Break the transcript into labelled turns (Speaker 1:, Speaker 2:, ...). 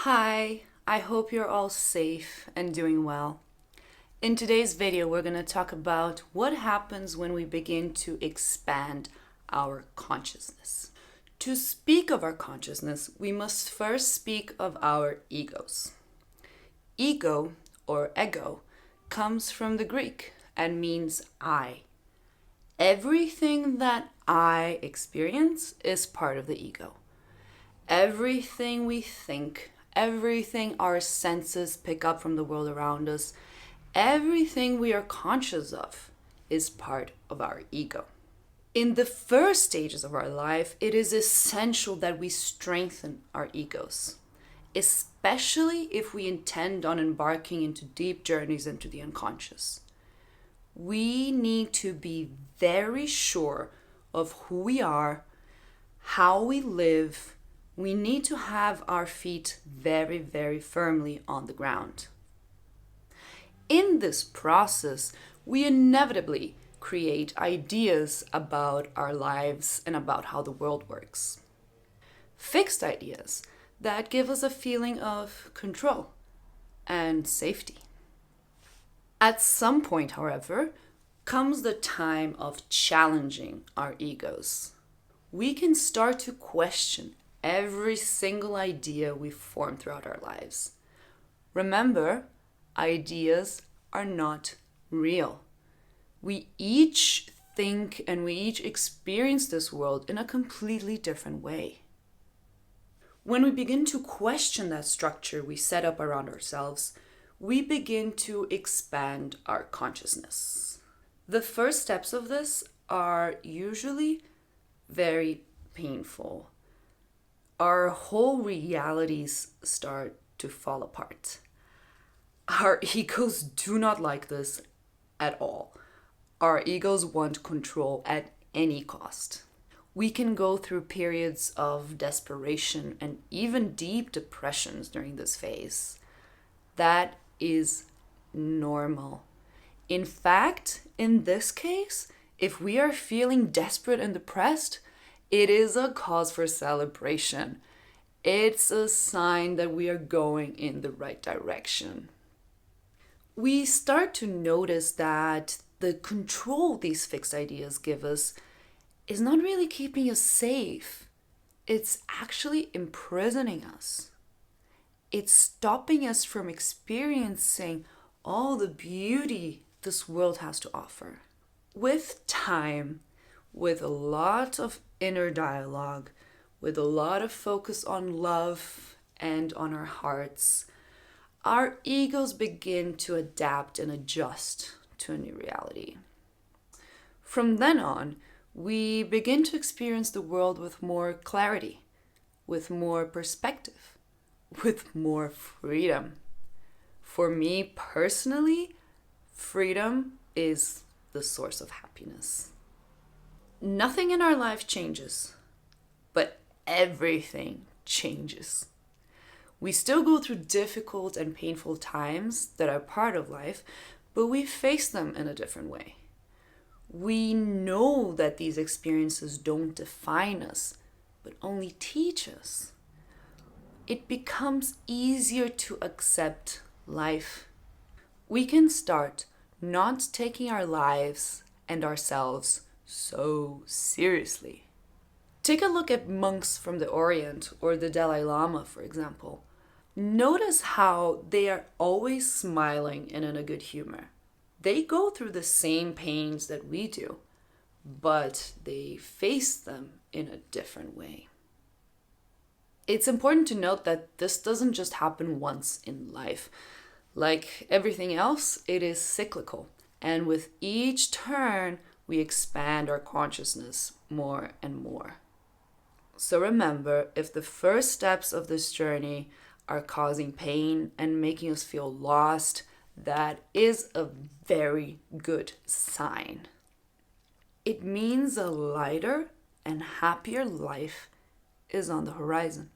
Speaker 1: Hi, I hope you're all safe and doing well. In today's video, we're going to talk about what happens when we begin to expand our consciousness. To speak of our consciousness, we must first speak of our egos. Ego, or ego, comes from the Greek and means I. Everything that I experience is part of the ego. Everything we think, everything our senses pick up from the world around us, everything we are conscious of is part of our ego. In the first stages of our life, it is essential that we strengthen our egos, especially if we intend on embarking into deep journeys into the unconscious. We need to be very sure of who we are, how we live. We need to have our feet very, very firmly on the ground. In this process, we inevitably create ideas about our lives and about how the world works. Fixed ideas that give us a feeling of control and safety. At some point, however, comes the time of challenging our egos. We can start to question every single idea we've formed throughout our lives. Remember, ideas are not real. We each think and we each experience this world in a completely different way. When we begin to question that structure we set up around ourselves, we begin to expand our consciousness. The first steps of this are usually very painful. Our whole realities start to fall apart. Our egos do not like this at all. Our egos want control at any cost. We can go through periods of desperation and even deep depressions during this phase. That is normal. In fact, in this case, if we are feeling desperate and depressed, it is a cause for celebration. It's a sign that we are going in the right direction. We start to notice that the control these fixed ideas give us is not really keeping us safe. It's actually imprisoning us. It's stopping us from experiencing all the beauty this world has to offer. With time, with a lot of inner dialogue, with a lot of focus on love and on our hearts, our egos begin to adapt and adjust to a new reality. From then on, we begin to experience the world with more clarity, with more perspective, with more freedom. For me personally, freedom is the source of happiness. Nothing in our life changes, but everything changes. We still go through difficult and painful times that are part of life, but we face them in a different way. We know that these experiences don't define us, but only teach us. It becomes easier to accept life. We can start not taking our lives and ourselves so seriously. Take a look at monks from the Orient or the Dalai Lama, for example. Notice how they are always smiling and in a good humor. They go through the same pains that we do, but they face them in a different way. It's important to note that this doesn't just happen once in life. Like everything else, it is cyclical. And with each turn, we expand our consciousness more and more. So remember, if the first steps of this journey are causing pain and making us feel lost, that is a very good sign. It means a lighter and happier life is on the horizon.